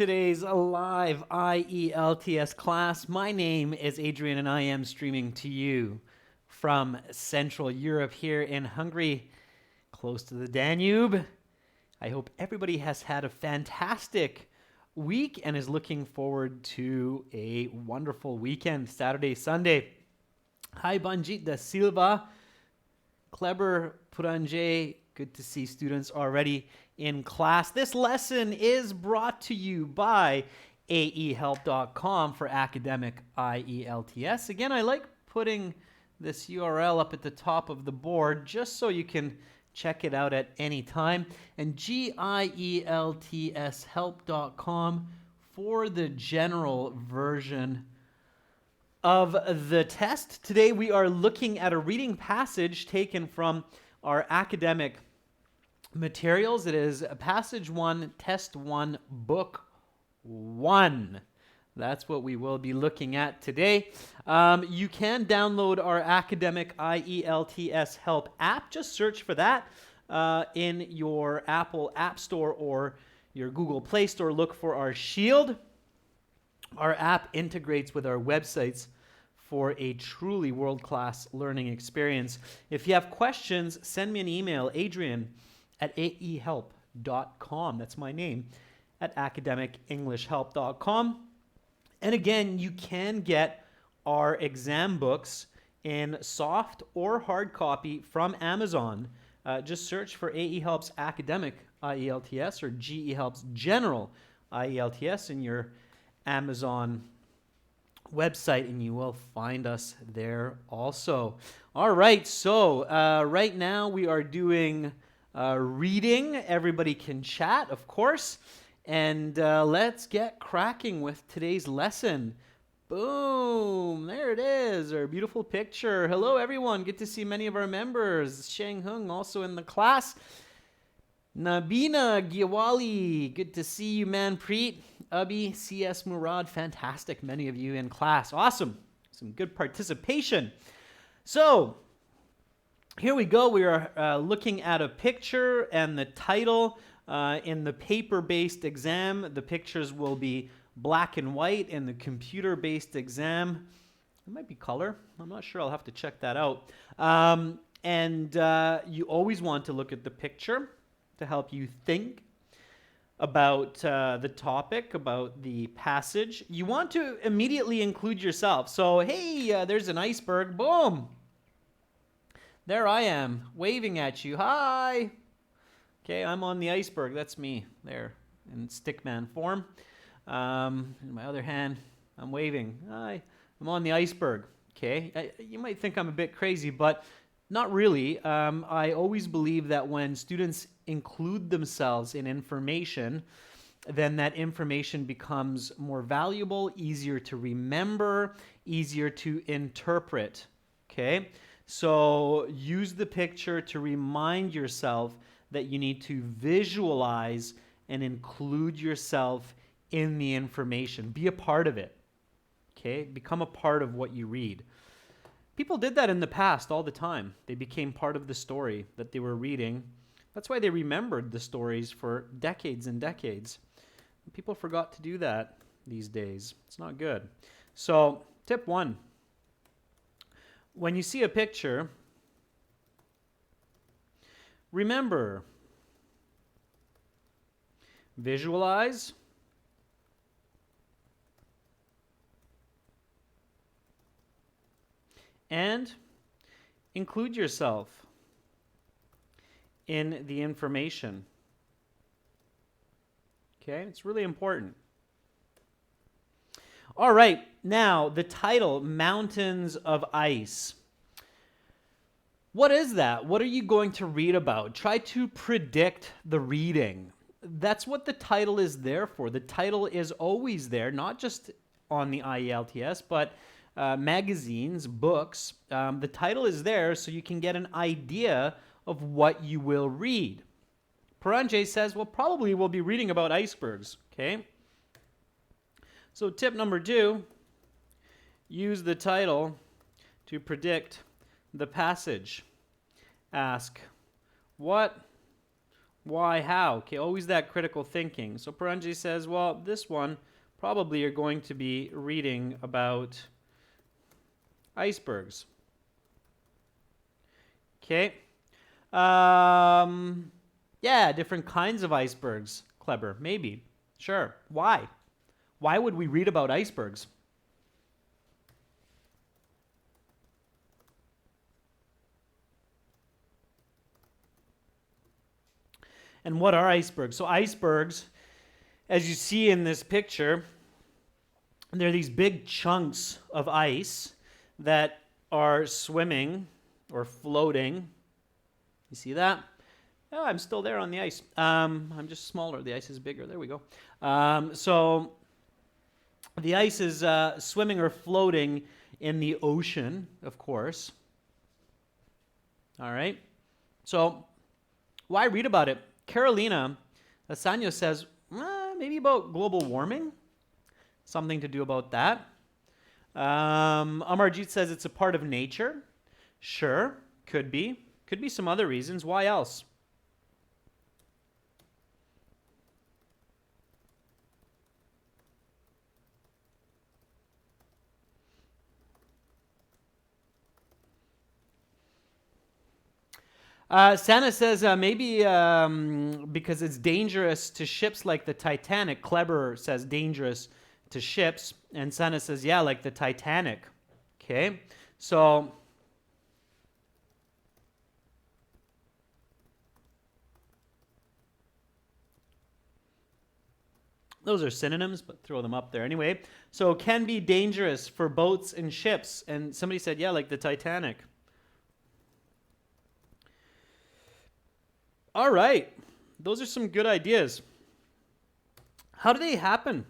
Today's live IELTS class. My name is Adrian and I am streaming to you from Central Europe here in Hungary, close to the Danube. I hope everybody has had a fantastic week and is looking forward to a wonderful weekend, Saturday, Sunday. Hi, Banjit da Silva, Kleber Puranje. Good to see students already in class. This lesson is brought to you by aehelp.com for academic IELTS. Again, I like putting this URL up at the top of the board just so you can check it out at any time. And gieltshelp.com for the general version of the test. Today we are looking at a reading passage taken from our academic materials. It is passage 1, test 1, book 1. That's what we will be looking at today. You can download our academic IELTS help app. Just search for that in your Apple App Store or your Google Play Store. Look for our Shield. Our app integrates with our websites for a truly world-class learning experience. If you have questions, send me an email, adrian@aehelp.com. That's my name, at academicenglishhelp.com. And again, you can get our exam books in soft or hard copy from Amazon. Just search for AE Help's Academic IELTS or GE Help's General IELTS in your Amazon website and you will find us there also. All right, so right now we are doing reading. Everybody can chat, of course, and let's get cracking with today's lesson. Boom, there it is, our beautiful picture. Hello everyone, good to see many of our members. Sheng Hung also in the class. Nabina Giawali, good to see you, Manpreet. Abhi, CS Murad, fantastic, many of you in class. Awesome, some good participation. So, here we go. We are looking at a picture and the title. In the paper-based exam, the pictures will be black and white. In the computer-based exam, it might be color. I'm not sure. I'll have to check that out. You always want to look at the picture to help you think about the topic, about the passage. You want to immediately include yourself. So, hey, there's an iceberg. Boom. There I am, waving at you. Hi. Okay, I'm on the iceberg. That's me there in stickman form. In my other hand, I'm waving. Hi. I'm on the iceberg. Okay, you might think I'm a bit crazy, but not really. I always believe that when students include themselves in information, then that information becomes more valuable, easier to remember, easier to interpret. Okay, so use the picture to remind yourself that you need to visualize and include yourself in the information. Be a part of it. Okay, become a part of what you read. People did that in the past all the time. They became part of the story that they were reading. That's why they remembered the stories for decades and decades. People forgot to do that these days. It's not good. So, tip 1. When you see a picture, remember, visualize, and include yourself in the information. Okay, it's really important. All right, now the title, Mountains of Ice. What is that? What are you going to read about? Try to predict the reading. That's what the title is there for. The title is always there, not just on the IELTS, but magazines, books. The title is there so you can get an idea of what you will read. Paranjay says, well, probably we'll be reading about icebergs, okay? So tip number 2, use the title to predict the passage. Ask, what Why, how? Okay, always that critical thinking. So Puranji says, well, this one, probably you're going to be reading about icebergs. Okay. Yeah, different kinds of icebergs. Clever, maybe. Sure. Why? Why would we read about icebergs? And what are icebergs? So icebergs, as you see in this picture, they're these big chunks of ice that are swimming or floating. You see that? Oh, I'm still there on the ice. I'm just smaller. The ice is bigger. There we go. So the ice is swimming or floating in the ocean, of course. All right. So why read about it? Carolina Assanyo says, maybe about global warming. Something to do about that. Amarjit says it's a part of nature. Sure, could be. Could be some other reasons. Why else? Santa says maybe because it's dangerous to ships like the Titanic. Kleber says dangerous to ships. And Santa says, yeah, like the Titanic. Okay, so those are synonyms, but throw them up there anyway. So can be dangerous for boats and ships. And somebody said, yeah, like the Titanic. All right. Those are some good ideas. How do they happen?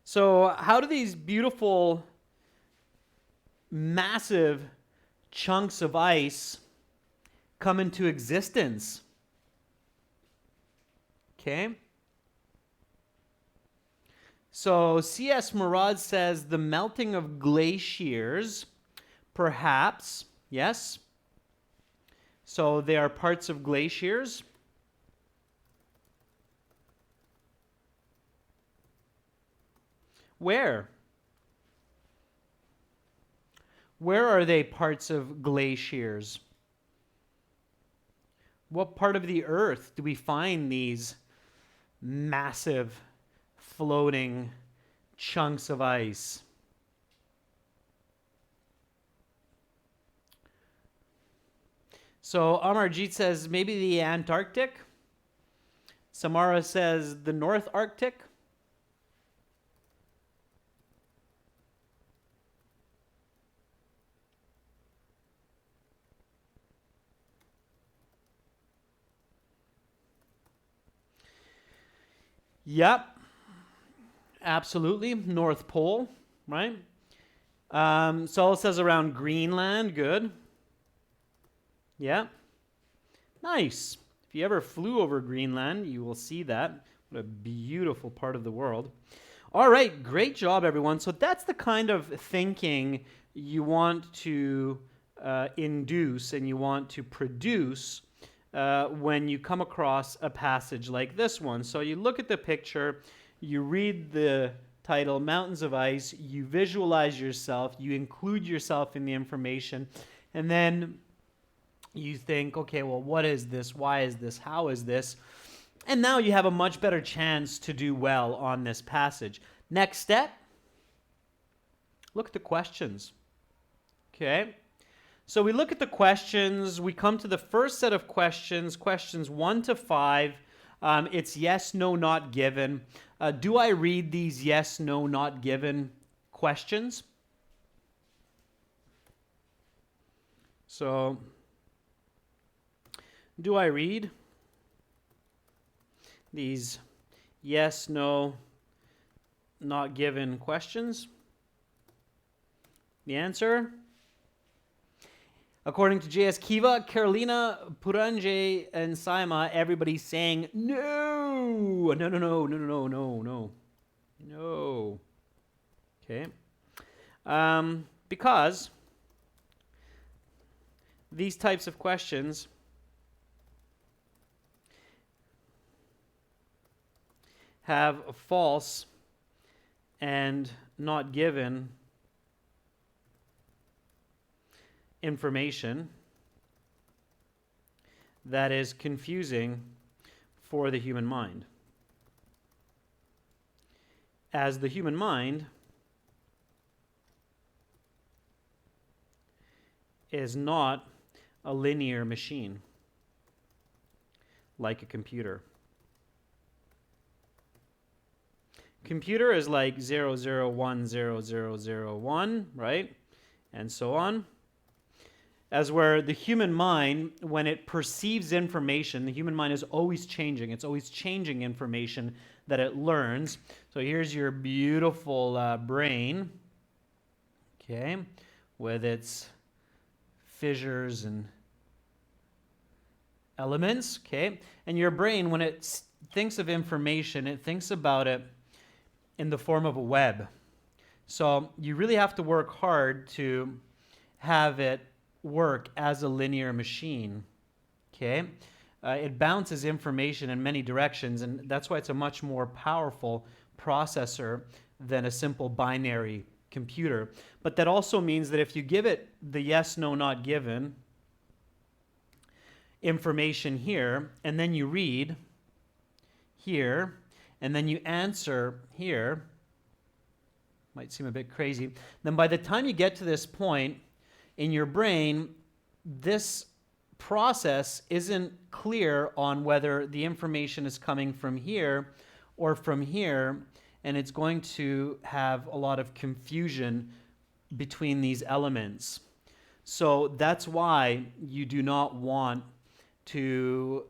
So how do these beautiful, massive chunks of ice come into existence? Okay. So C.S. Murad says the melting of glaciers, perhaps, yes. So they are parts of glaciers. Where? Where are they parts of glaciers? What part of the earth do we find these massive floating chunks of ice? So Amarjit says maybe the Antarctic. Samara says the North Arctic. Yep, absolutely. North Pole, right? Sol says around Greenland. Good. Yeah. Nice. If you ever flew over Greenland, you will see that. What a beautiful part of the world. All right, great job, everyone. So that's the kind of thinking you want to induce and you want to produce when you come across a passage like this one. So you look at the picture, you read the title, Mountains of Ice, you visualize yourself, you include yourself in the information, and then you think, okay, well, what is this? Why is this? How is this? And now you have a much better chance to do well on this passage. Next step, look at the questions. Okay. So we look at the questions. We come to the first set of questions, questions 1 to 5. It's yes, no, not given. Do I read these yes, no, not given questions? So, do I read these yes, no, not given questions? The answer, according to J.S. Kiva, Carolina, Puranjay, and Saima, everybody's saying no. No. Okay. Because these types of questions have false and not given information that is confusing for the human mind. As the human mind is not a linear machine like a computer. Computer is like 0010001, right? And so on. As where the human mind, when it perceives information, the human mind is always changing. It's always changing information that it learns. So here's your beautiful brain, okay, with its fissures and elements, okay? And your brain, when it thinks of information, it thinks about it in the form of a web. So you really have to work hard to have it work as a linear machine, okay? It bounces information in many directions, and that's why it's a much more powerful processor than a simple binary computer. But that also means that if you give it the yes, no, not given information here, and then you read here, and then you answer here, might seem a bit crazy, then by the time you get to this point in your brain, this process isn't clear on whether the information is coming from here or from here, and it's going to have a lot of confusion between these elements. So that's why you do not want to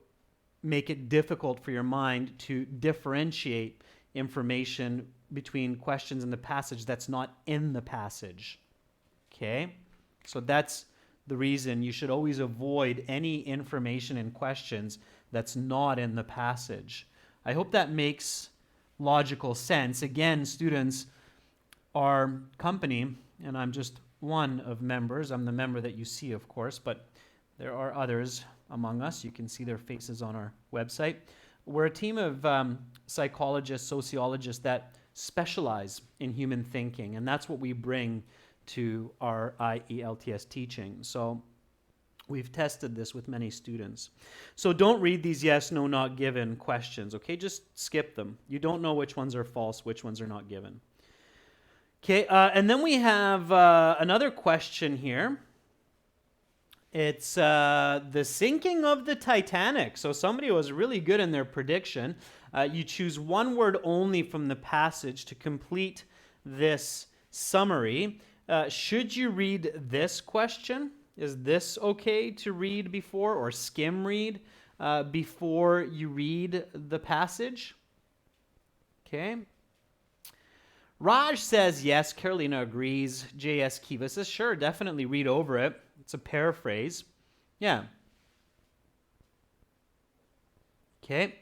make it difficult for your mind to differentiate information between questions in the passage that's not in the passage. Okay? So that's the reason you should always avoid any information in questions that's not in the passage. I hope that makes logical sense. Again, students, our company, and I'm just one of members. I'm the member that you see, of course, but there are others among us. You can see their faces on our website. We're a team of psychologists, sociologists that specialize in human thinking, and that's what we bring to our IELTS teaching. So we've tested this with many students. So don't read these yes, no, not given questions, okay? Just skip them. You don't know which ones are false, which ones are not given. Okay, and then we have another question here. It's the sinking of the Titanic. So somebody was really good in their prediction. You choose one word only from the passage to complete this summary. Should you read this question? Is this okay to read before or skim read before you read the passage? Okay. Raj says yes. Carolina agrees. J.S. Kiva says sure, definitely read over it. It's a paraphrase. Yeah. Okay.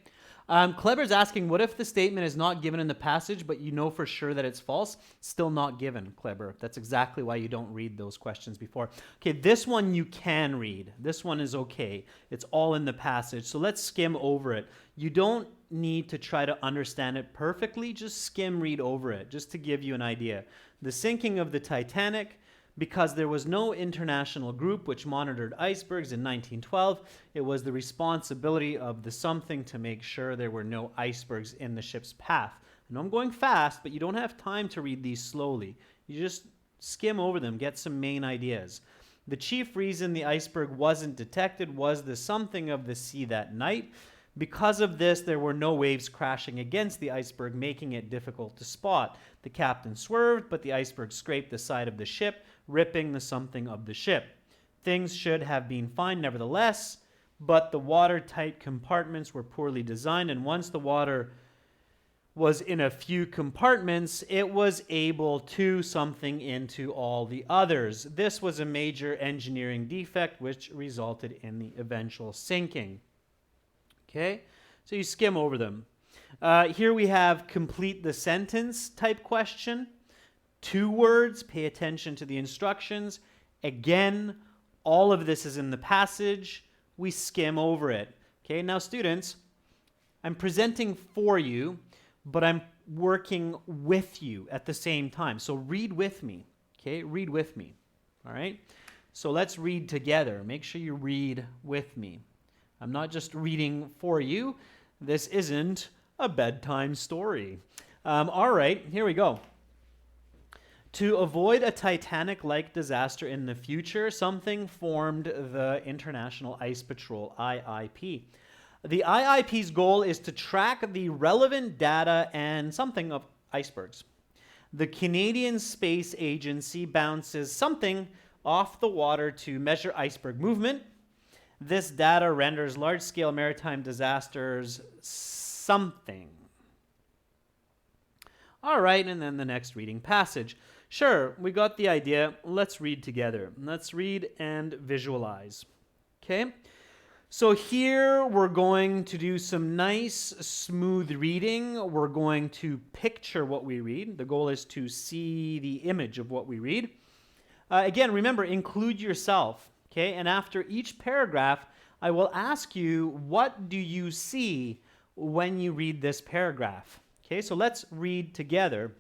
Kleber's asking, what if the statement is not given in the passage, but you know for sure that it's false? Still not given, Kleber. That's exactly why you don't read those questions before. Okay, this one you can read. This one is okay. It's all in the passage. So let's skim over it. You don't need to try to understand it perfectly. Just skim read over it, just to give you an idea. The sinking of the Titanic. Because there was no international group which monitored icebergs in 1912, it was the responsibility of the something to make sure there were no icebergs in the ship's path. I know I'm going fast, but you don't have time to read these slowly. You just skim over them, get some main ideas. The chief reason the iceberg wasn't detected was the something of the sea that night. Because of this, there were no waves crashing against the iceberg, making it difficult to spot. The captain swerved, but the iceberg scraped the side of the ship, ripping the something of the ship. Things should have been fine nevertheless, but the watertight compartments were poorly designed, and once the water was in a few compartments, it was able to something into all the others. This was a major engineering defect which resulted in the eventual sinking. Okay, so you skim over them. Here we have complete the sentence type question. 2 words, pay attention to the instructions. Again, all of this is in the passage. We skim over it. Okay, now students, I'm presenting for you, but I'm working with you at the same time. So read with me. Okay, read with me. All right? So let's read together. Make sure you read with me. I'm not just reading for you. This isn't a bedtime story. All right, here we go. To avoid a Titanic-like disaster in the future, something formed the International Ice Patrol, IIP. The IIP's goal is to track the relevant data and something of icebergs. The Canadian Space Agency bounces something off the water to measure iceberg movement. This data renders large-scale maritime disasters something. All right, and then the next reading passage. Sure, we got the idea. Let's read together. Let's read and visualize. Okay? So here we're going to do some nice, smooth reading. We're going to picture what we read. The goal is to see the image of what we read. Again, remember, include yourself. Okay? And after each paragraph, I will ask you, what do you see when you read this paragraph? Okay, so let's read together.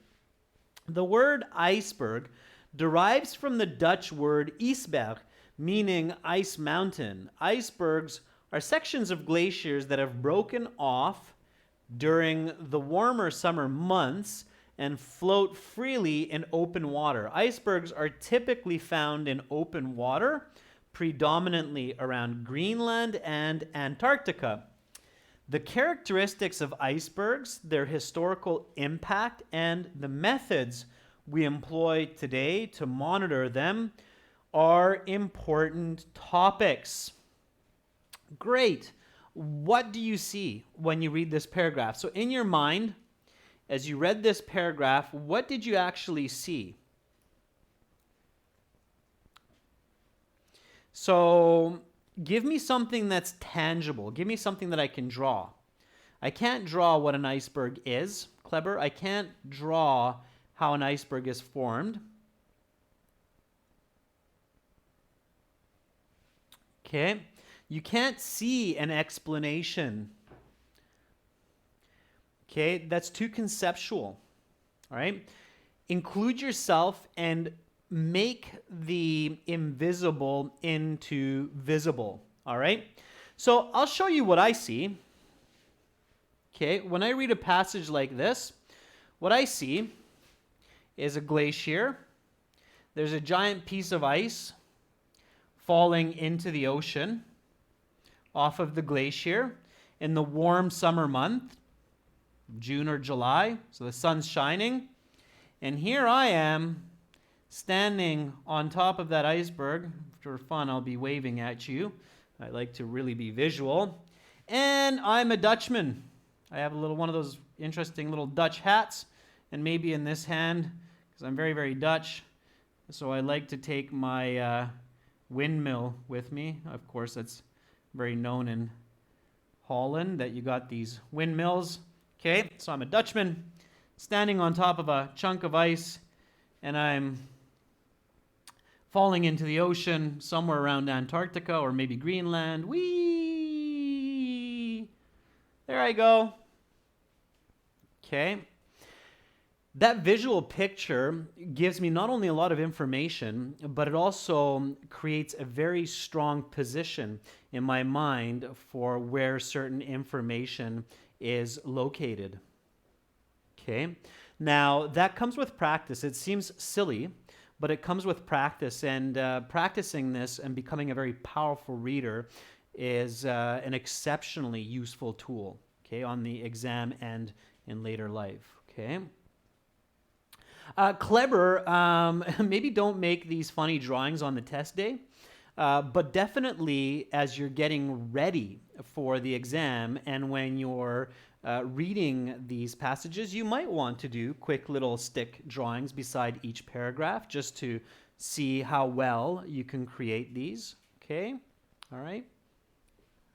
The word iceberg derives from the Dutch word ijsberg, meaning ice mountain. Icebergs are sections of glaciers that have broken off during the warmer summer months and float freely in open water. Icebergs are typically found in open water, predominantly around Greenland and Antarctica. The characteristics of icebergs, their historical impact, and the methods we employ today to monitor them are important topics. Great. What do you see when you read this paragraph? So in your mind, as you read this paragraph, what did you actually see? So give me something that's tangible. Give me something that I can draw. I can't draw what an iceberg is, Kleber. I can't draw how an iceberg is formed. Okay. You can't see an explanation. Okay, that's too conceptual. All right. Include yourself and make the invisible into visible. All right. So I'll show you what I see. Okay. When I read a passage like this, what I see is a glacier. There's a giant piece of ice falling into the ocean off of the glacier in the warm summer month, June or July. So the sun's shining. And here I am standing on top of that iceberg. For fun, I'll be waving at you. I like to really be visual. And I'm a Dutchman. I have one of those interesting little Dutch hats. And maybe in this hand, because I'm very, very Dutch. So I like to take my windmill with me. Of course, that's very known in Holland that you got these windmills. Okay, so I'm a Dutchman standing on top of a chunk of ice, and I'm falling into the ocean somewhere around Antarctica or maybe Greenland. Whee! There I go. Okay. That visual picture gives me not only a lot of information, but it also creates a very strong position in my mind for where certain information is located. Okay. Now, that comes with practice. It seems silly, but it comes with practice, and practicing this and becoming a very powerful reader is an exceptionally useful tool, okay, on the exam and in later life, okay? Kleber, maybe don't make these funny drawings on the test day, but definitely as you're getting ready for the exam and when you're reading these passages, you might want to do quick little stick drawings beside each paragraph just to see how well you can create these, okay? All right?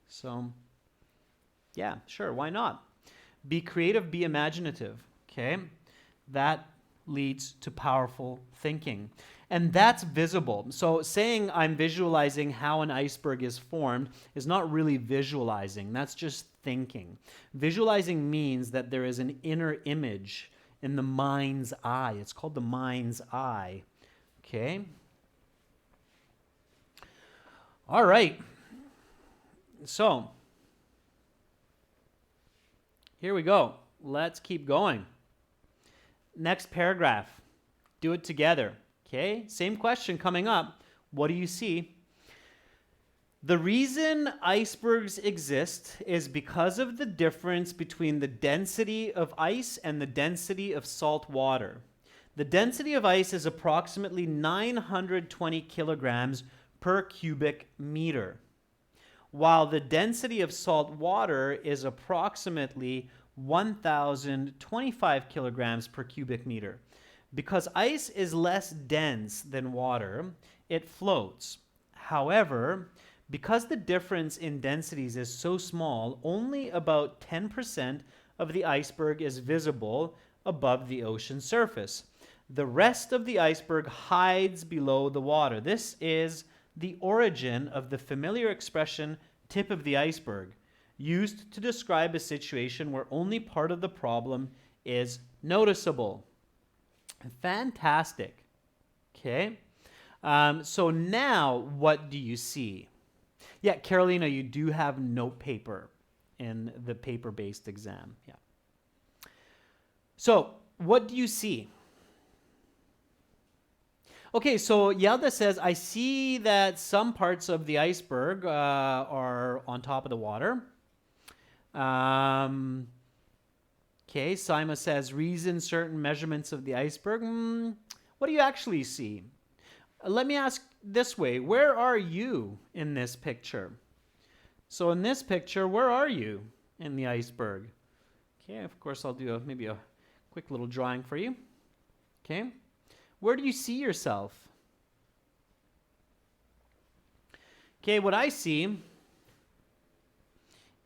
So, yeah, sure, why not? Be creative, be imaginative, okay? That leads to powerful thinking. And that's visible. So saying I'm visualizing how an iceberg is formed is not really visualizing. That's just thinking. Visualizing means that there is an inner image in the mind's eye. It's called the mind's eye. Okay? All right. So, here we go. Let's keep going. Next paragraph. Do it together. Okay? Same question coming up. What do you see? The reason icebergs exist is because of the difference between the density of ice and the density of salt water. The density of ice is approximately 920 kilograms per cubic meter, while the density of salt water is approximately 1,025 kilograms per cubic meter. Because ice is less dense than water, it floats. However, because the difference in densities is so small, only about 10% of the iceberg is visible above the ocean surface. The rest of the iceberg hides below the water. This is the origin of the familiar expression tip of the iceberg, used to describe a situation where only part of the problem is noticeable. Fantastic. Okay. So now what do you see? Yeah, Carolina, you do have note paper in the paper-based exam. Yeah. So what do you see? Okay, so Yelda says, I see that some parts of the iceberg are on top of the water. Okay, Sima says, reason certain measurements of the iceberg. What do you actually see? Let me ask this way. Where are you in this picture? So in this picture, where are you in the iceberg? Okay, of course, I'll do maybe a quick little drawing for you. Okay. Where do you see yourself? Okay, what I see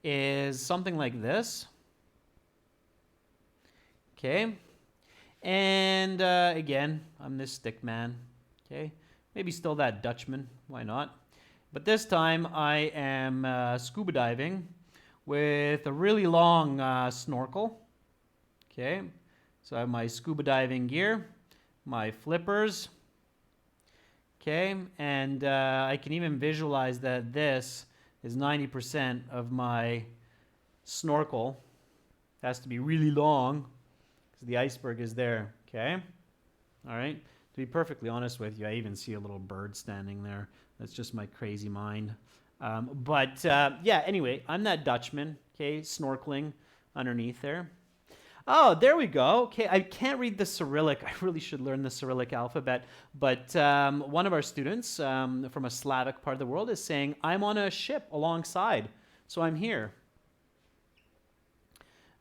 is something like this. Okay, and again, I'm this stick man. Okay, maybe still that Dutchman, why not? But this time I am scuba diving with a really long snorkel. Okay, so I have my scuba diving gear, my flippers, okay, and I can even visualize that this is 90% of my snorkel. It has to be really long because the iceberg is there, okay? All right, to be perfectly honest with you, I even see a little bird standing there. That's just my crazy mind. Yeah, anyway, I'm that Dutchman, okay, snorkeling underneath there. Oh, there we go. Okay, I can't read the Cyrillic. I really should learn the Cyrillic alphabet. But one of our students from a Slavic part of the world is saying, I'm on a ship alongside. So I'm here.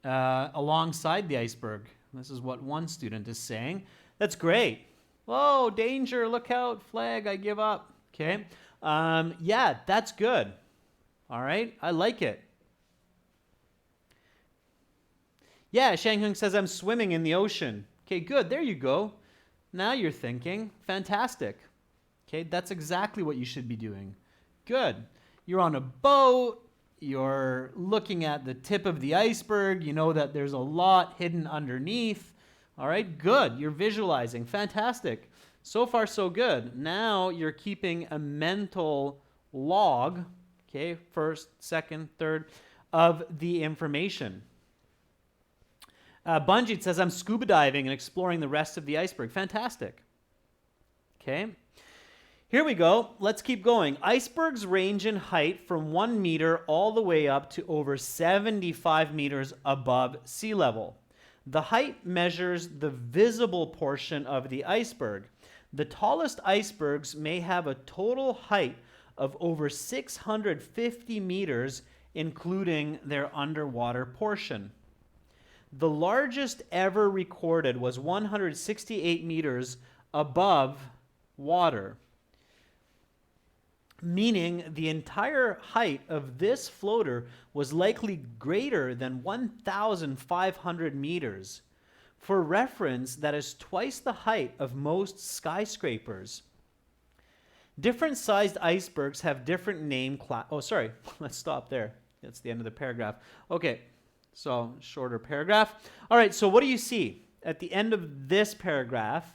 Alongside the iceberg. This is what one student is saying. That's great. Whoa, danger, look out, flag, I give up. Okay. Yeah, that's good. All right, I like it. Yeah, Shanghung says, I'm swimming in the ocean. Okay, good. There you go. Now you're thinking. Fantastic. Okay, that's exactly what you should be doing. Good. You're on a boat. You're looking at the tip of the iceberg. You know that there's a lot hidden underneath. All right, good. You're visualizing. Fantastic. So far, so good. Now you're keeping a mental log, okay, first, second, third, of the information. Bunjit says, I'm scuba diving and exploring the rest of the iceberg. Fantastic. Okay. Here we go. Let's keep going. Icebergs range in height from 1 meter all the way up to over 75 meters above sea level. The height measures the visible portion of the iceberg. The tallest icebergs may have a total height of over 650 meters, including their underwater portion. The largest ever recorded was 168 meters above water, meaning the entire height of this floater was likely greater than 1,500 meters. For reference, that is twice the height of most skyscrapers. Different sized icebergs have different name class. Oh, sorry. Let's stop there. That's the end of the paragraph. Okay. So, shorter paragraph. All right. So, what do you see at the end of this paragraph,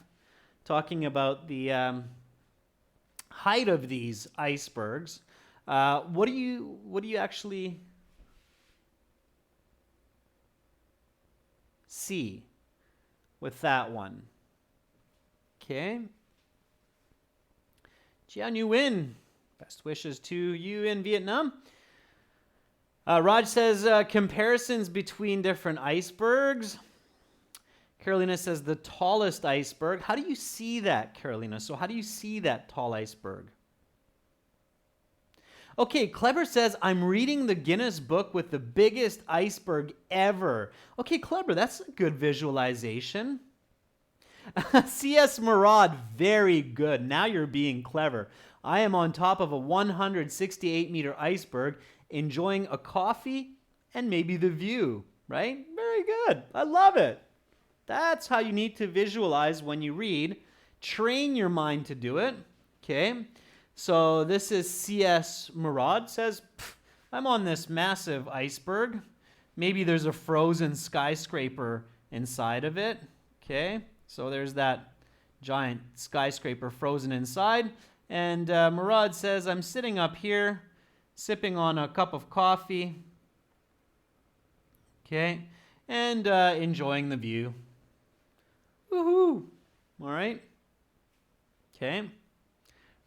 talking about the height of these icebergs? What do you actually see with that one? Okay. Jian, you win. Best wishes to you in Vietnam. Raj says comparisons between different icebergs. Carolina says the tallest iceberg. How do you see that, Carolina? So how do you see that tall iceberg? Okay, Clever says, I'm reading the Guinness book with the biggest iceberg ever. Okay, Clever, that's a good visualization. C.S. Murad, very good. Now you're being clever. I am on top of a 168-meter iceberg, enjoying a coffee and maybe the view, right? Very good. I love it. That's how you need to visualize when you read. Train your mind to do it, okay? So this is C.S. Murad says, I'm on this massive iceberg. Maybe there's a frozen skyscraper inside of it, okay? So there's that giant skyscraper frozen inside. And Murad says, I'm sitting up here, sipping on a cup of coffee, okay, and enjoying the view. Woohoo! All right. Okay.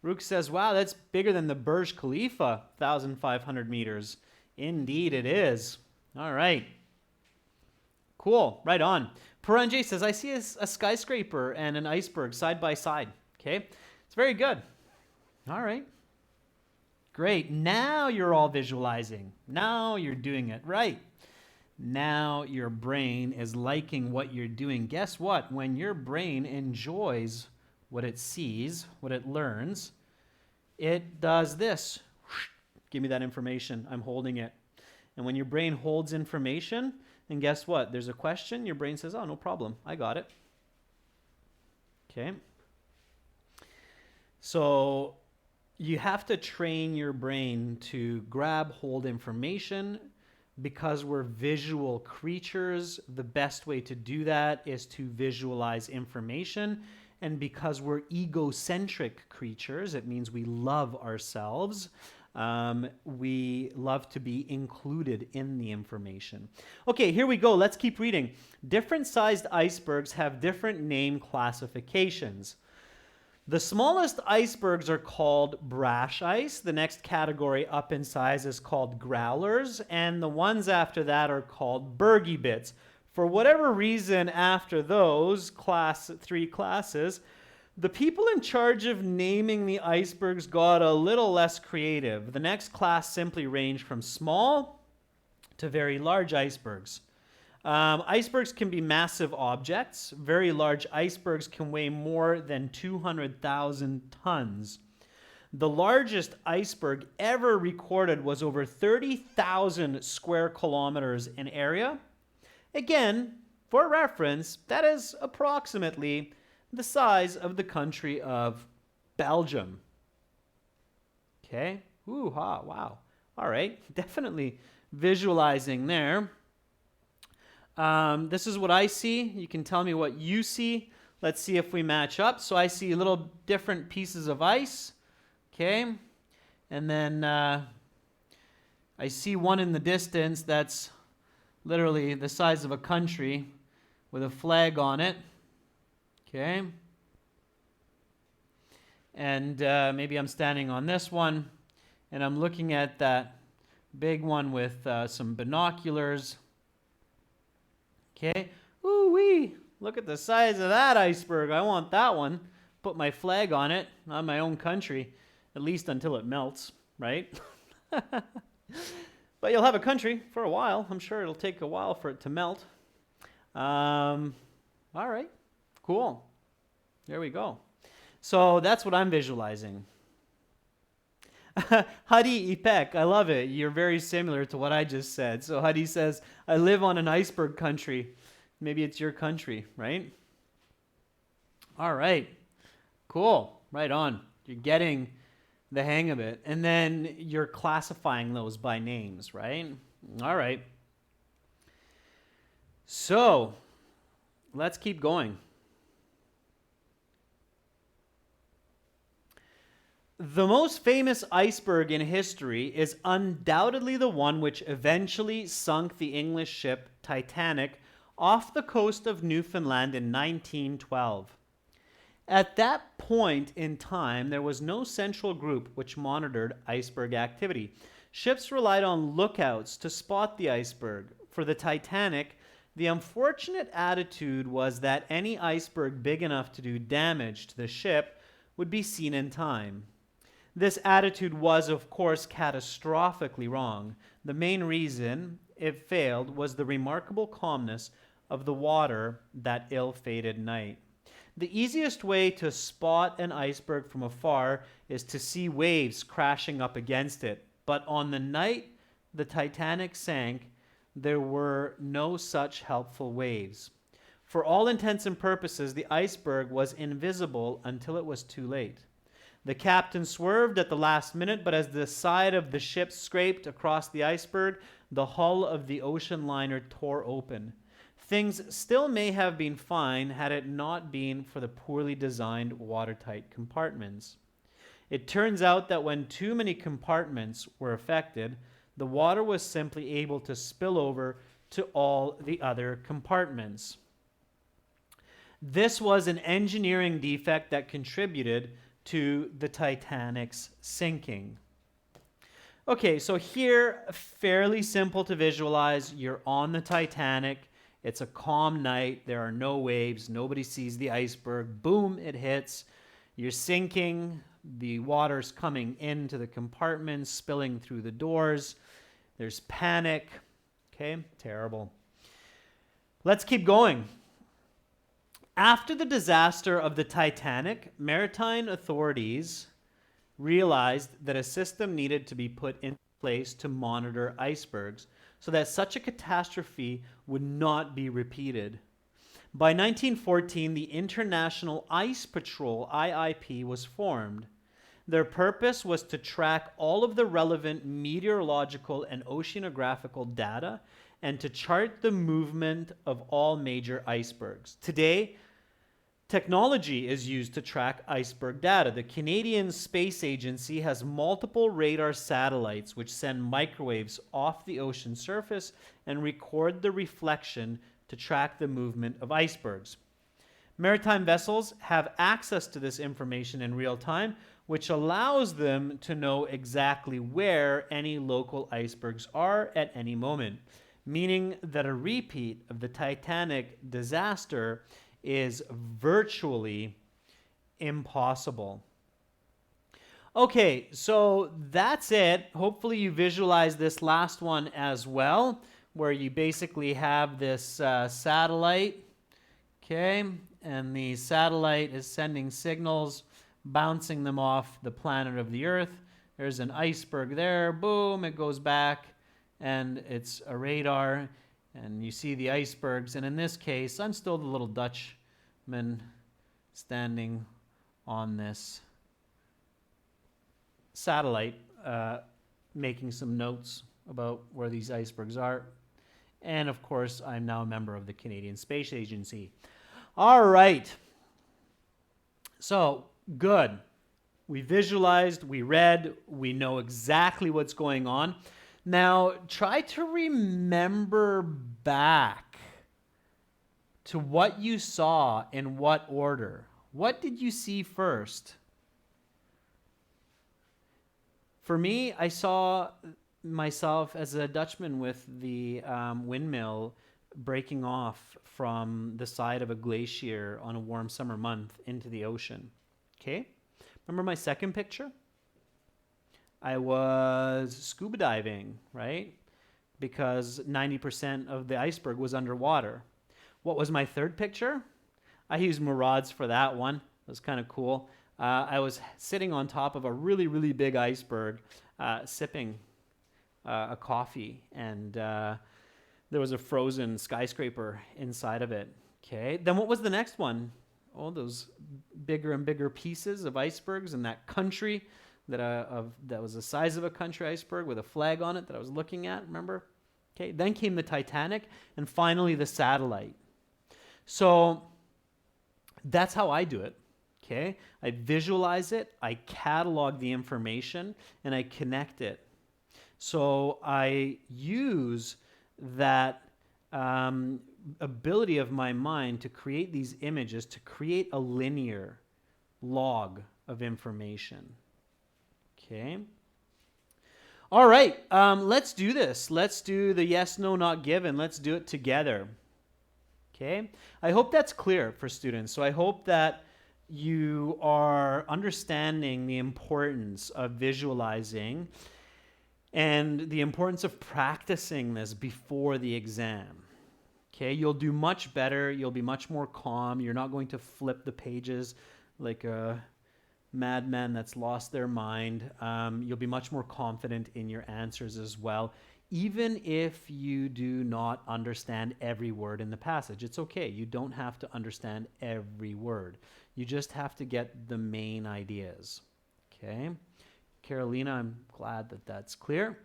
Rook says, wow, that's bigger than the Burj Khalifa, 1,500 meters. Indeed it is. All right. Cool. Right on. Paranjay says, I see a skyscraper and an iceberg side by side. Okay. It's very good. All right. Great. Now you're all visualizing. Now you're doing it right. Now your brain is liking what you're doing. Guess what? When your brain enjoys what it sees, what it learns, it does this. Give me that information. I'm holding it. And when your brain holds information, and guess what? There's a question. Your brain says, oh, no problem. I got it. Okay. So you have to train your brain to grab, hold information. Because we're visual creatures, the best way to do that is to visualize information. And because we're egocentric creatures, it means we love ourselves. We love to be included in the information. Okay, here we go. Let's keep reading. Different sized icebergs have different name classifications. The smallest icebergs are called brash ice. The next category up in size is called growlers. And the ones after that are called bergy bits. For whatever reason, after those three classes, the people in charge of naming the icebergs got a little less creative. The next class simply ranged from small to very large icebergs. Icebergs can be massive objects. Very large icebergs can weigh more than 200,000 tons. The largest iceberg ever recorded was over 30,000 square kilometers in area. Again, for reference, that is approximately the size of the country of Belgium. Okay. Ooh, ha, wow. All right. Definitely visualizing there. This is what I see. You can tell me what you see. Let's see if we match up. So I see little different pieces of ice. Okay. And then I see one in the distance that's literally the size of a country with a flag on it. Okay. And maybe I'm standing on this one and I'm looking at that big one with some binoculars. Okay. Ooh-wee. Look at the size of that iceberg. I want that one. Put my flag on it, on my own country, at least until it melts, right? But you'll have a country for a while. I'm sure it'll take a while for it to melt. All right. Cool. There we go. So that's what I'm visualizing. Hadi Ipek, I love it. You're very similar to what I just said. So Hadi says, I live on an iceberg country. Maybe it's your country, right? All right. Cool. Right on. You're getting the hang of it. And then you're classifying those by names, right? All right. So let's keep going. The most famous iceberg in history is undoubtedly the one which eventually sunk the English ship Titanic off the coast of Newfoundland in 1912. At that point in time, there was no central group which monitored iceberg activity. Ships relied on lookouts to spot the iceberg. For the Titanic, the unfortunate attitude was that any iceberg big enough to do damage to the ship would be seen in time. This attitude was, of course, catastrophically wrong. The main reason it failed was the remarkable calmness of the water that ill-fated night. The easiest way to spot an iceberg from afar is to see waves crashing up against it. But on the night the Titanic sank, there were no such helpful waves. For all intents and purposes, the iceberg was invisible until it was too late. The captain swerved at the last minute, but as the side of the ship scraped across the iceberg, the hull of the ocean liner tore open. Things still may have been fine had it not been for the poorly designed watertight compartments. It turns out that when too many compartments were affected, the water was simply able to spill over to all the other compartments. This was an engineering defect that contributed to the Titanic's sinking. Okay, so here, fairly simple to visualize. You're on the Titanic. It's a calm night. There are no waves. Nobody sees the iceberg. Boom, it hits. You're sinking. The water's coming into the compartments, spilling through the doors. There's panic. Okay, terrible. Let's keep going. After the disaster of the Titanic, maritime authorities realized that a system needed to be put in place to monitor icebergs so that such a catastrophe would not be repeated. By 1914, the International Ice Patrol, IIP, was formed. Their purpose was to track all of the relevant meteorological and oceanographical data and to chart the movement of all major icebergs. Today, technology is used to track iceberg data. The Canadian Space Agency has multiple radar satellites which send microwaves off the ocean surface and record the reflection to track the movement of icebergs. Maritime vessels have access to this information in real time, which allows them to know exactly where any local icebergs are at any moment, meaning that a repeat of the Titanic disaster is virtually impossible. Okay, so that's it. Hopefully you visualize this last one as well, where you basically have this satellite, okay, and the satellite is sending signals, bouncing them off the planet of the Earth. There's an iceberg there, boom, it goes back, and it's a radar, and you see the icebergs. And in this case, I'm still the little Dutchman standing on this satellite, making some notes about where these icebergs are. And of course, I'm now a member of the Canadian Space Agency. All right. So, good. We visualized, we read, we know exactly what's going on. Now, try to remember back to what you saw in what order. What did you see first? For me, I saw myself as a Dutchman with the windmill breaking off from the side of a glacier on a warm summer month into the ocean. Okay? Remember my second picture? I was scuba diving, right? Because 90% of the iceberg was underwater. What was my third picture? I used Murads for that one. It was kind of cool. I was sitting on top of a really, really big iceberg, sipping a coffee, and there was a frozen skyscraper inside of it. Okay, then what was the next one? Oh, those bigger and bigger pieces of icebergs in that country that was the size of a country iceberg with a flag on it that I was looking at, remember? Okay, then came the Titanic, and finally the satellite. So that's how I do it. Okay, I visualize it, I catalog the information, and I connect it. So I use that ability of my mind to create these images, to create a linear log of information. Okay. All right, let's do this. Let's do the yes, no, not given. Let's do it together. Okay. I hope that's clear for students. So I hope that you are understanding the importance of visualizing and the importance of practicing this before the exam. Okay, you'll do much better. You'll be much more calm. You're not going to flip the pages like a madman that's lost their mind. You'll be much more confident in your answers as well, even if you do not understand every word in the passage. It's okay. You don't have to understand every word. You just have to get the main ideas. Okay? Carolina, I'm glad that that's clear.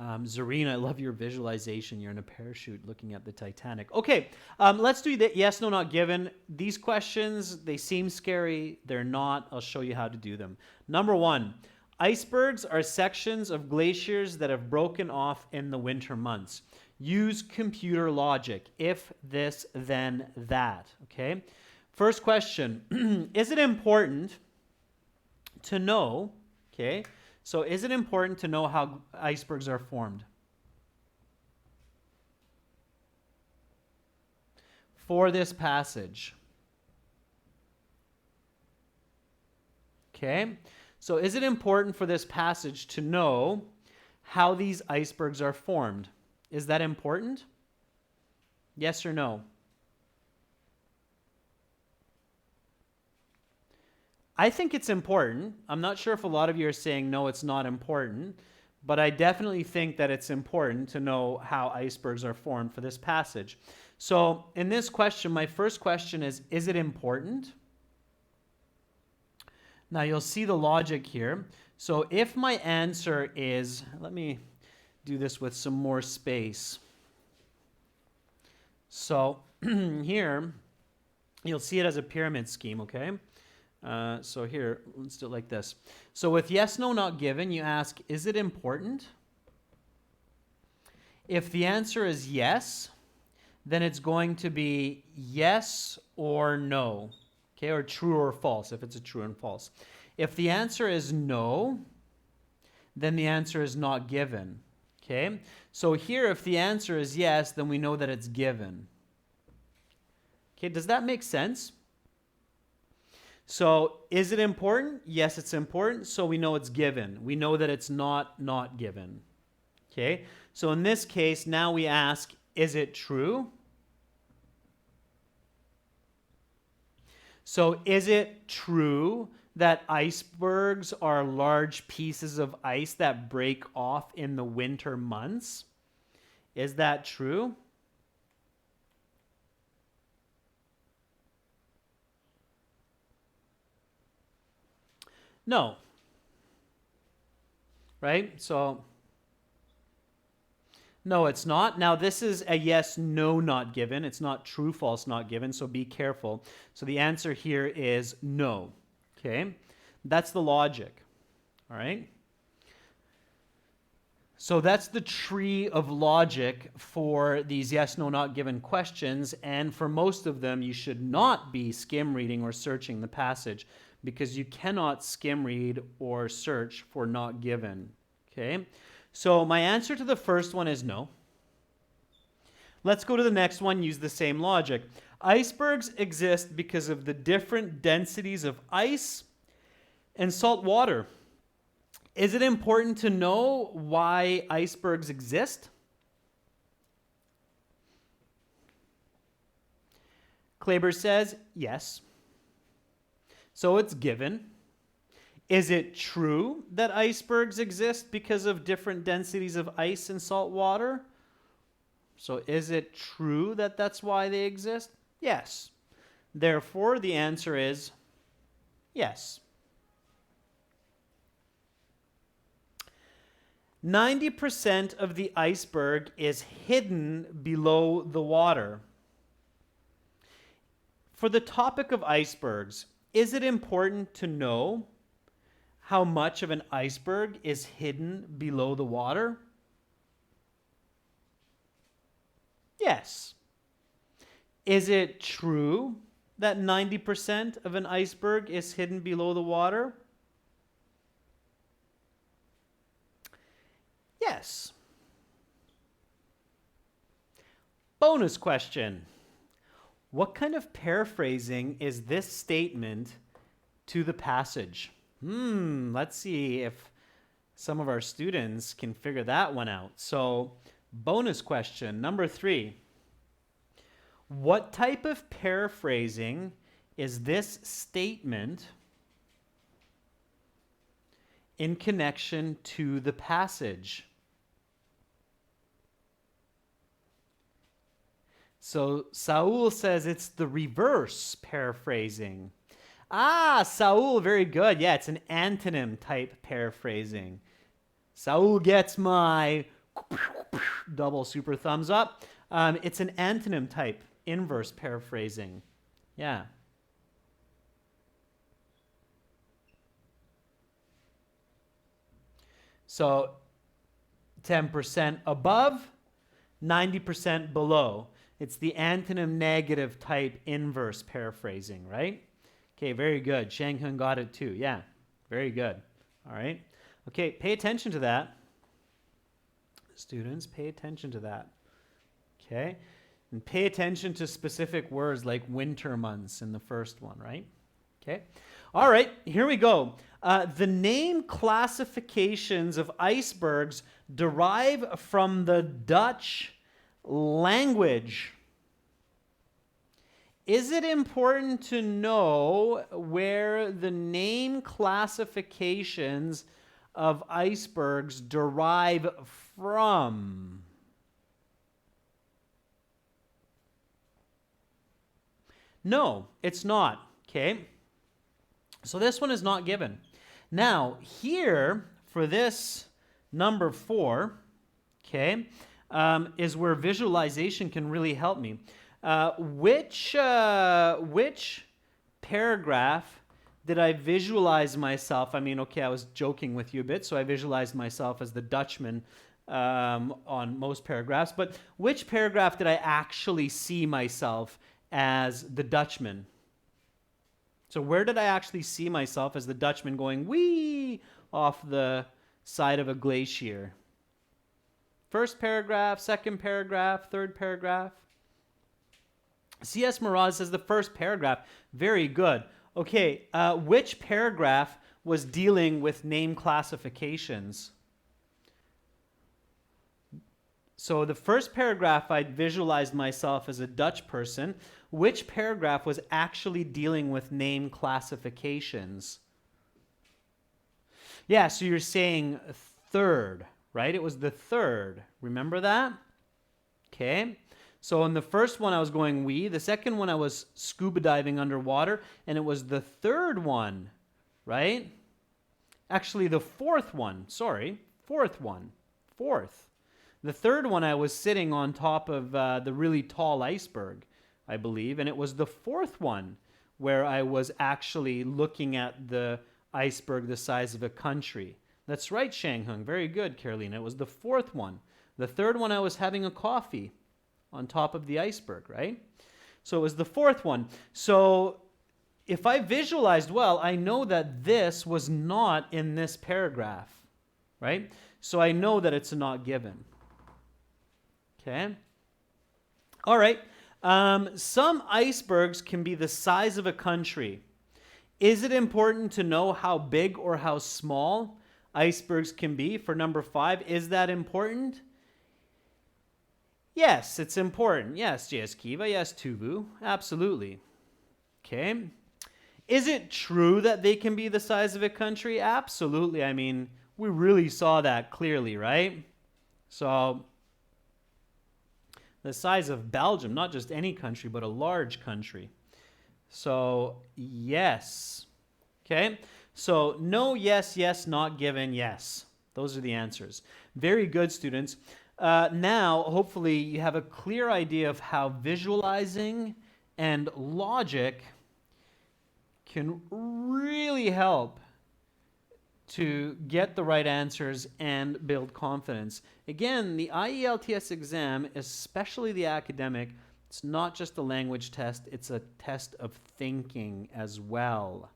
Zarina, I love your visualization. You're in a parachute looking at the Titanic. Okay, let's do the yes, no, not given. These questions, they seem scary. They're not. I'll show you how to do them. Number one, icebergs are sections of glaciers that have broken off in the winter months. Use computer logic. If this, then that. Okay. First question, is it important to know, okay, so is it important to know how icebergs are formed? For this passage. Okay, so is it important for this passage to know how these icebergs are formed? Is that important? Yes or no? I think it's important. I'm not sure if a lot of you are saying, no, it's not important, but I definitely think that it's important to know how icebergs are formed for this passage. So in this question, my first question is it important? Now you'll see the logic here. So if my answer is, let me do this with some more space. So here, you'll see it as a pyramid scheme, okay? So here, let's do it like this. So with yes, no, not given, you ask, is it important? If the answer is yes, then it's going to be yes or no, okay, or true or false, if it's a true and false. If the answer is no, then the answer is not given, okay? So here, if the answer is yes, then we know that it's given. Okay, does that make sense? So is it important? Yes, it's important. So we know it's given. We know that it's not given. Okay. So in this case, now we ask, is it true? So is it true that icebergs are large pieces of ice that break off in the winter months? Is that true? No. Right? So, no, it's not. Now, this is a yes, no, not given. It's not true, false, not given, so be careful. So the answer here is no. Okay? That's the logic. All right? So that's the tree of logic for these yes, no, not given questions, and for most of them, you should not be skim reading or searching the passage, because you cannot skim read or search for not given. Okay? So my answer to the first one is no. Let's go to the next one, use the same logic. Icebergs exist because of the different densities of ice and salt water. Is it important to know why icebergs exist? Kleber says yes. So it's given. Is it true that icebergs exist because of different densities of ice and salt water? So is it true that that's why they exist? Yes. Therefore, the answer is yes. 90% of the iceberg is hidden below the water. For the topic of icebergs, is it important to know how much of an iceberg is hidden below the water? Yes. Is it true that 90% of an iceberg is hidden below the water? Yes. Bonus question. What kind of paraphrasing is this statement to the passage? Let's see if some of our students can figure that one out. So, bonus question number 3. What type of paraphrasing is this statement in connection to the passage? So Saul says it's the reverse paraphrasing. Saul, very good. Yeah, it's an antonym type paraphrasing. Saul gets my double super thumbs up. It's an antonym type inverse paraphrasing. Yeah. So 10% above, 90% below. It's the antonym negative type inverse paraphrasing, right? Okay, very good. Shanghun got it too. Yeah, very good. All right. Okay, pay attention to that. Students, pay attention to that. Okay. And pay attention to specific words like winter months in the first one, right? Okay. All right, here we go. The name classifications of icebergs derive from the Dutch language. Is it important to know where the name classifications of icebergs derive from? No, it's not. Okay. So this one is not given. Now, here for this number 4, okay, is where visualization can really help me. Which paragraph did I visualize myself? I mean, okay, I was joking with you a bit, so I visualized myself as the Dutchman on most paragraphs. But which paragraph did I actually see myself as the Dutchman? So where did I actually see myself as the Dutchman going wee off the side of a glacier? First paragraph, second paragraph, third paragraph. C.S. Mraz says the first paragraph. Very good. Okay, which paragraph was dealing with name classifications? So the first paragraph, I visualized myself as a Dutch person. Which paragraph was actually dealing with name classifications? Yeah, so you're saying third, right? It was the third. Remember that? Okay. So in the first one, I was going we. The second one, I was scuba diving underwater. And it was the third one, right? Actually, the fourth one. Sorry. Fourth one. Fourth. The third one, I was sitting on top of the really tall iceberg, I believe. And it was the fourth one where I was actually looking at the iceberg the size of a country. That's right, Shanghung. Very good, Carolina. It was the fourth one. The third one, I was having a coffee on top of the iceberg, right? So it was the fourth one. So if I visualized well, I know that this was not in this paragraph, right? So I know that it's not given. Okay. All right. Some icebergs can be the size of a country. Is it important to know how big or how small icebergs can be for number 5? Is that important? Yes, it's important. Yes, JS Kiva. Yes, Tuvu. Absolutely. Okay. Is it true that they can be the size of a country? Absolutely. I mean, we really saw that clearly, right? So the size of Belgium, not just any country, but a large country. So, yes. Okay? So, no, yes, yes, not given, yes. Those are the answers. Very good, students. Now, hopefully, you have a clear idea of how visualizing and logic can really help to get the right answers and build confidence. Again, the IELTS exam, especially the academic, it's not just a language test, it's a test of thinking as well.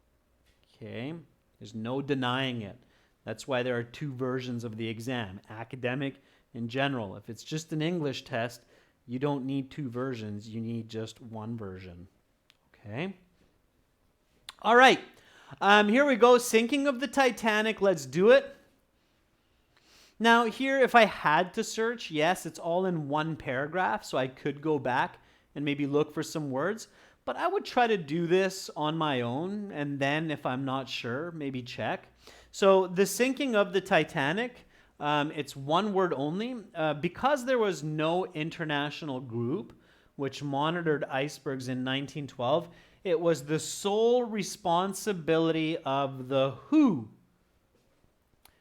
Okay? There's no denying it. That's why there are two versions of the exam, academic and general. If it's just an English test, you don't need two versions, you need just one version. Okay? All right. Here we go. Sinking of the Titanic. Let's do it. Now here, if I had to search, yes, it's all in one paragraph, so I could go back and maybe look for some words. But I would try to do this on my own, and then if I'm not sure, maybe check. So the sinking of the Titanic, it's one word only. Because there was no international group which monitored icebergs in 1912, it was the sole responsibility of the WHO.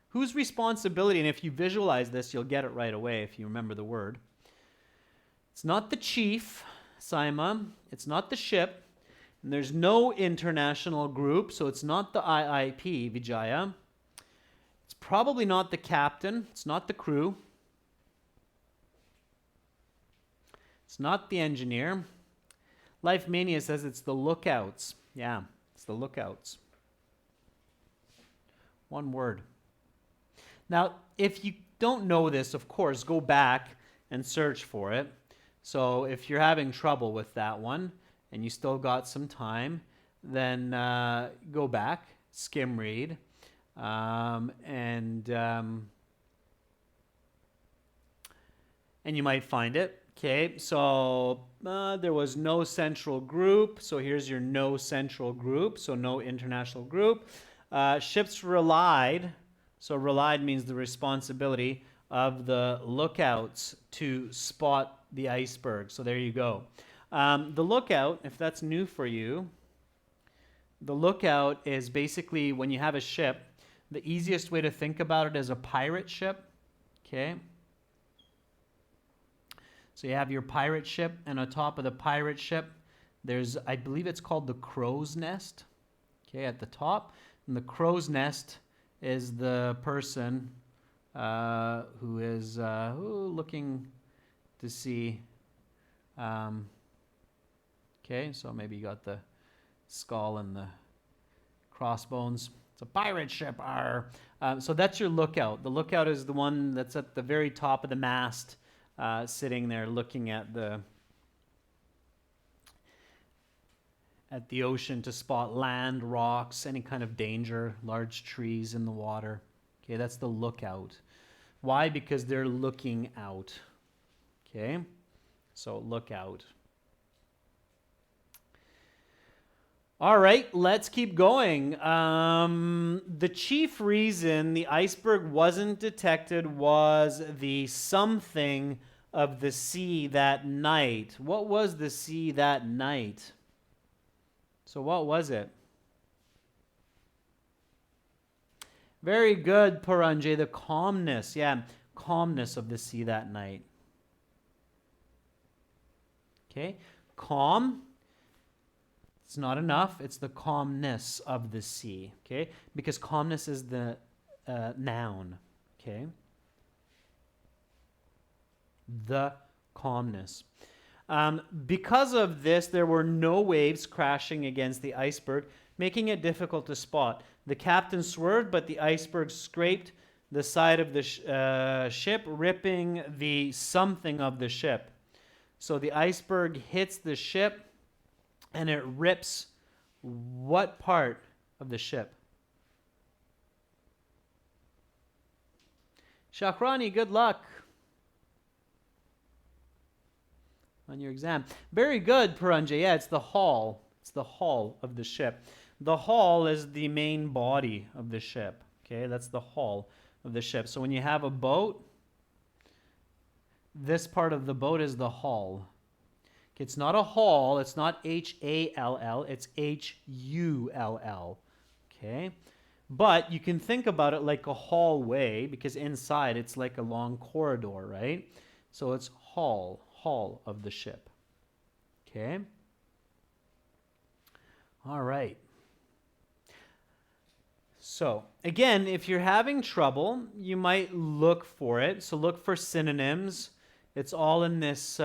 Whose responsibility? And if you visualize this, you'll get it right away if you remember the word. It's not the chief, Saima. It's not the ship. And there's no international group, so it's not the IIP, Vijaya. It's probably not the captain. It's not the crew. It's not the engineer. Life Mania says it's the lookouts. Yeah, it's the lookouts. One word. Now, if you don't know this, of course, go back and search for it. So if you're having trouble with that one and you still got some time, then go back, skim read, and you might find it. Okay, so there was no central group. So here's your no central group. So no international group. Ships relied. So relied means the responsibility of the lookouts to spot the iceberg. So there you go. The lookout, if that's new for you, the lookout is basically when you have a ship, the easiest way to think about it is a pirate ship. Okay. So you have your pirate ship, and on top of the pirate ship, there's, I believe it's called the crow's nest, okay, at the top. And the crow's nest is the person who is looking to see, okay, so maybe you got the skull and the crossbones. It's a pirate ship, so that's your lookout. The lookout is the one that's at the very top of the mast, sitting there looking at the ocean to spot land, rocks, any kind of danger, large trees in the water. Okay, that's the lookout. Why? Because they're looking out. Okay, so lookout. All right, let's keep going. The chief reason the iceberg wasn't detected was the something of the sea that night. What was the sea that night? So what was it? Very good, Paranjay. The calmness. Yeah, calmness of the sea that night. Okay, calm. It's not enough. It's the calmness of the sea, okay? Because calmness is the noun, okay? The calmness. Because of this, there were no waves crashing against the iceberg, making it difficult to spot. The captain swerved, but the iceberg scraped the side of the ship, ripping the something of the ship. So the iceberg hits the ship, and it rips what part of the ship? Shakrani, good luck on your exam. Very good, Paranjay. Yeah, it's the hull. It's the hull of the ship. The hull is the main body of the ship. Okay, that's the hull of the ship. So when you have a boat, this part of the boat is the hull. It's not a hall. It's not H-A-L-L. It's H-U-L-L. Okay? But you can think about it like a hallway because inside it's like a long corridor, right? So it's hull of the ship. Okay? All right. So, again, if you're having trouble, you might look for it. So look for synonyms. It's all in this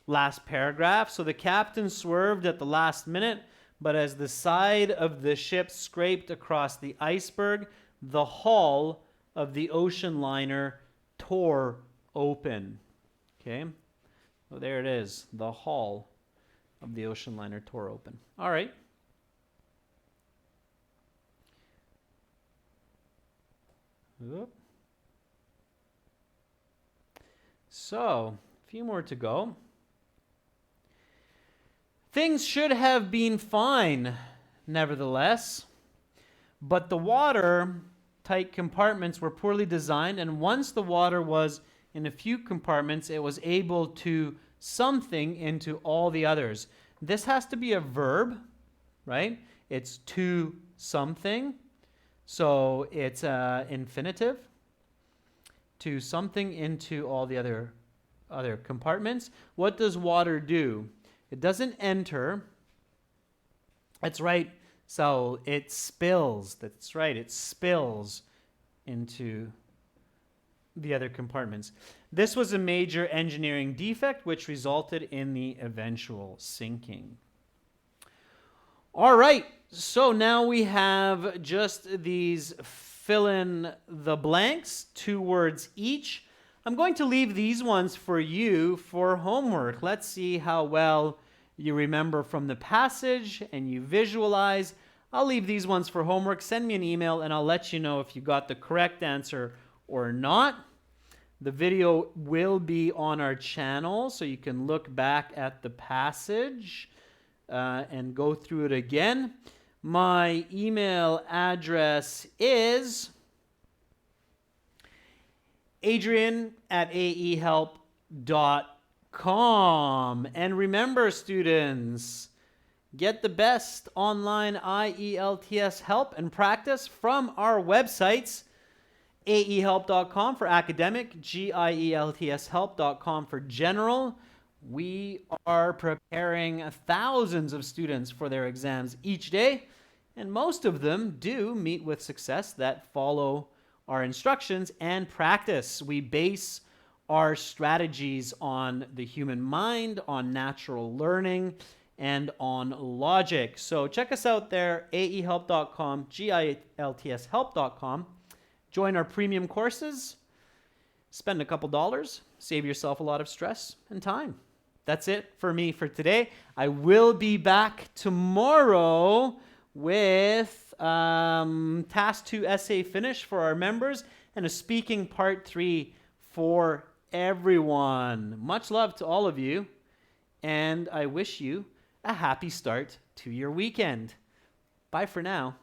last paragraph. So the captain swerved at the last minute, but as the side of the ship scraped across the iceberg, the hull of the ocean liner tore open. Okay? So there it is. The hull of the ocean liner tore open. All right. Oop. So, a few more to go. Things should have been fine, nevertheless, but the water-tight compartments were poorly designed, and once the water was in a few compartments, it was able to something into all the others. This has to be a verb, right? It's to something, so it's infinitive. To something into all the other compartments. What does water do? It doesn't enter. That's right. So it spills. That's right. It spills into the other compartments. This was a major engineering defect which resulted in the eventual sinking. All right. So now we have just these fill in the blanks, 2 words each. I'm going to leave these ones for you for homework. Let's see how well you remember from the passage and you visualize. I'll leave these ones for homework. Send me an email and I'll let you know if you got the correct answer or not. The video will be on our channel, so you can look back at the passage and go through it again. My email address is adrian@aehelp.com. And remember, students, get the best online IELTS help and practice from our websites, aehelp.com for academic, gieltshelp.com for general. We are preparing thousands of students for their exams each day, and most of them do meet with success that follow our instructions and practice. We base our strategies on the human mind, on natural learning, and on logic. So check us out there, aehelp.com, gieltshelp.com. Join our premium courses, spend a couple dollars, save yourself a lot of stress and time. That's it for me for today. I will be back tomorrow with Task 2 essay finish for our members and a speaking part 3 for everyone. Much love to all of you, and I wish you a happy start to your weekend. Bye for now.